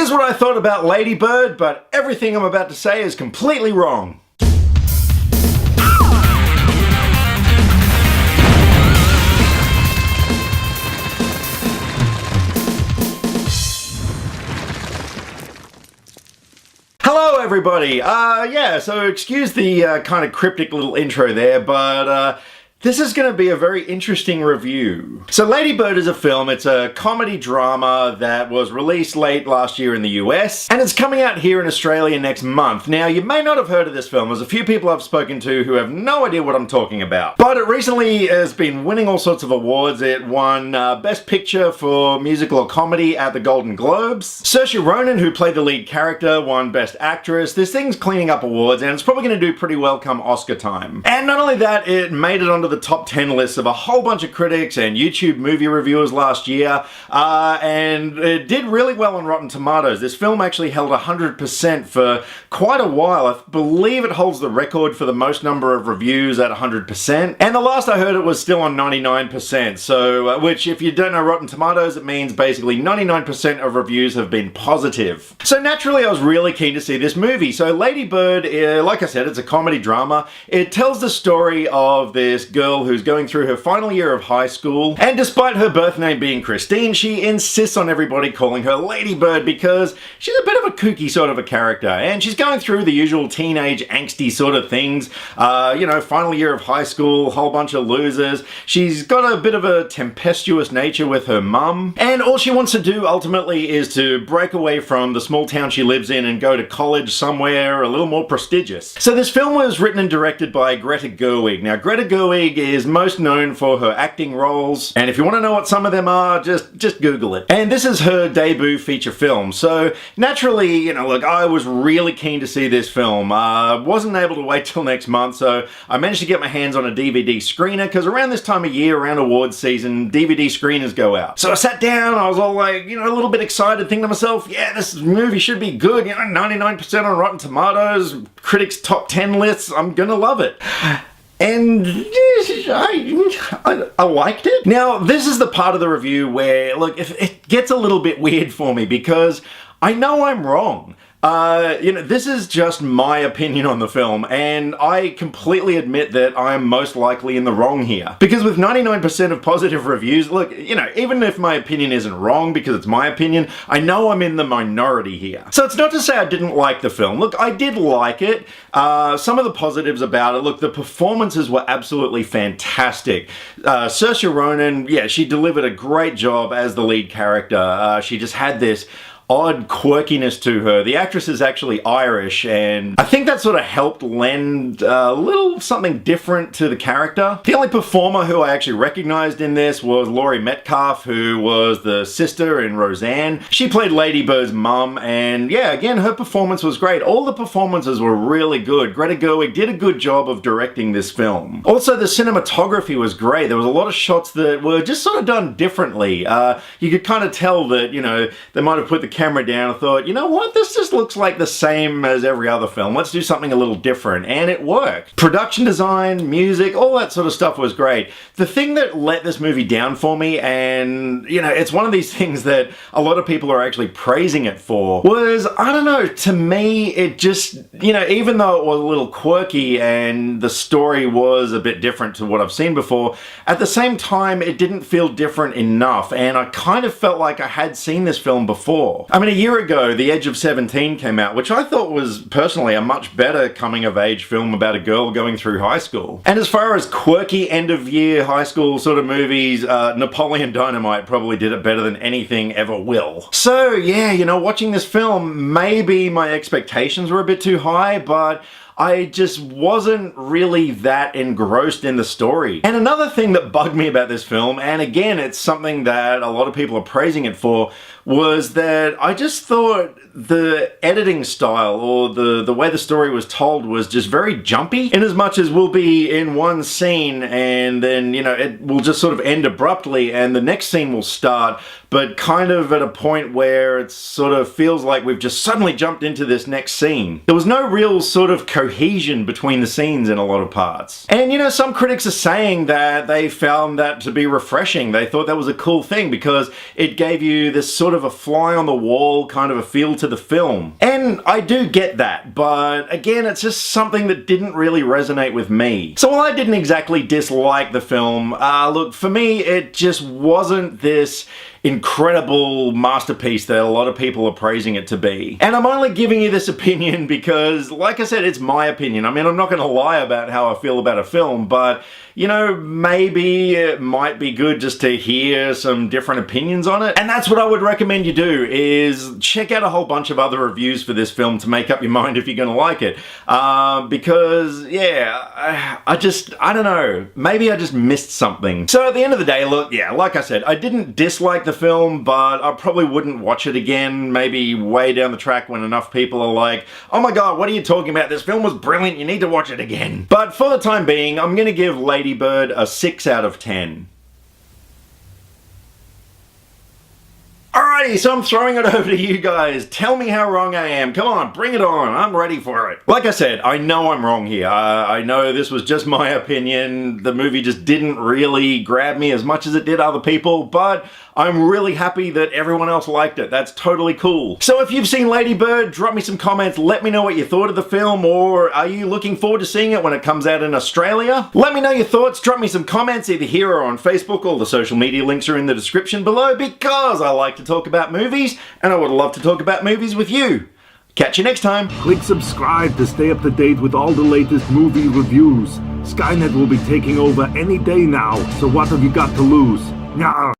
Here's what I thought about Lady Bird, but everything I'm about to say is completely wrong. Hello everybody! So excuse the kind of cryptic little intro there, but this is going to be a very interesting review. So Lady Bird is a film. It's a comedy drama that was released late last year in the US, and it's coming out here in Australia next month. Now, you may not have heard of this film. There's a few people I've spoken to who have no idea what I'm talking about. But it recently has been winning all sorts of awards. It won Best Picture for Musical or Comedy at the Golden Globes. Saoirse Ronan, who played the lead character, won Best Actress. This thing's cleaning up awards, and it's probably going to do pretty well come Oscar time. And not only that, it made it onto the top 10 lists of a whole bunch of critics and YouTube movie reviewers last year, and it did really well on Rotten Tomatoes. This film actually held 100% for quite a while. I believe it holds the record for the most number of reviews at 100%, and the last I heard it was still on 99%, so which, if you don't know Rotten Tomatoes, it means basically 99% of reviews have been positive. So naturally I was really keen to see this movie. So Lady Bird, like I said, it's a comedy drama. It tells the story of this girl who's going through her final year of high school, and despite her birth name being Christine, she insists on everybody calling her Lady Bird because she's a bit of a kooky sort of a character, and she's going through the usual teenage angsty sort of things. Final year of high school, whole bunch of losers. She's got a bit of a tempestuous nature with her mum, and all she wants to do ultimately is to break away from the small town she lives in and go to college somewhere a little more prestigious. So this film was written and directed by Greta Gerwig. Now, Greta Gerwig is most known for her acting roles, and if you want to know what some of them are, just Google it. And this is her debut feature film, so naturally, look, I was really keen to see this film. Wasn't able to wait till next month, so I managed to get my hands on a DVD screener, because around this time of year, around awards season, DVD screeners go out. So I sat down, I was all like, a little bit excited, thinking to myself, yeah, this movie should be good, 99% on Rotten Tomatoes, critics' top 10 lists, I'm gonna love it. And I liked it. Now, this is the part of the review where, look, it gets a little bit weird for me because I know I'm wrong. This is just my opinion on the film, and I completely admit that I'm most likely in the wrong here. Because with 99% of positive reviews, look, even if my opinion isn't wrong because it's my opinion, I know I'm in the minority here. So it's not to say I didn't like the film. Look, I did like it. Some of the positives about it, look, the performances were absolutely fantastic. Saoirse Ronan, yeah, she delivered a great job as the lead character. She just had this odd quirkiness to her. The actress is actually Irish, and I think that sort of helped lend a little something different to the character. The only performer who I actually recognized in this was Laurie Metcalf, who was the sister in Roseanne. She played Lady Bird's mum, and yeah, again, her performance was great. All the performances were really good. Greta Gerwig did a good job of directing this film. Also, the cinematography was great. There was a lot of shots that were just sort of done differently. You could kind of tell that, they might have put the camera down and thought, you know what, this just looks like the same as every other film. Let's do something a little different. And it worked. Production design, music, all that sort of stuff was great. The thing that let this movie down for me, and, it's one of these things that a lot of people are actually praising it for, was, I don't know, to me, it just, even though it was a little quirky and the story was a bit different to what I've seen before, at the same time, it didn't feel different enough, and I kind of felt like I had seen this film before. I mean, a year ago, The Edge of 17 came out, which I thought was, personally, a much better coming-of-age film about a girl going through high school. And as far as quirky end-of-year high school sort of movies, Napoleon Dynamite probably did it better than anything ever will. So, yeah, watching this film, maybe my expectations were a bit too high, but I just wasn't really that engrossed in the story. And another thing that bugged me about this film, and again, it's something that a lot of people are praising it for, was that I just thought the editing style or the way the story was told was just very jumpy, in as much as we'll be in one scene and then, it will just sort of end abruptly and the next scene will start, but kind of at a point where it sort of feels like we've just suddenly jumped into this next scene. There was no real sort of cohesion between the scenes in a lot of parts. And some critics are saying that they found that to be refreshing. They thought that was a cool thing because it gave you this sort of a fly on the wall kind of a feel to the film. And I do get that, but again, it's just something that didn't really resonate with me. So while I didn't exactly dislike the film, look, for me, it just wasn't this incredible masterpiece that a lot of people are praising it to be. And I'm only giving you this opinion because, like I said, it's my opinion. I mean, I'm not going to lie about how I feel about a film, but you know, maybe it might be good just to hear some different opinions on it. And that's what I would recommend you do, is check out a whole bunch of other reviews for this film to make up your mind if you're gonna like it. Because, yeah, I don't know, maybe I just missed something. So at the end of the day, look, yeah, like I said, I didn't dislike the film, but I probably wouldn't watch it again, maybe way down the track when enough people are like, oh my god, what are you talking about? This film was brilliant, you need to watch it again. But for the time being, I'm gonna give Lady Bird a 6 out of 10. Alrighty, so I'm throwing it over to you guys. Tell me how wrong I am. Come on, bring it on. I'm ready for it. Like I said, I know I'm wrong here. I know this was just my opinion. The movie just didn't really grab me as much as it did other people, but I'm really happy that everyone else liked it. That's totally cool. So if you've seen Lady Bird, drop me some comments. Let me know what you thought of the film, or are you looking forward to seeing it when it comes out in Australia? Let me know your thoughts. Drop me some comments either here or on Facebook. All the social media links are in the description below because I like to talk about movies and I would love to talk about movies with you. Catch you next time. Click subscribe to stay up to date with all the latest movie reviews. Skynet will be taking over any day now, so what have you got to lose? Nyah.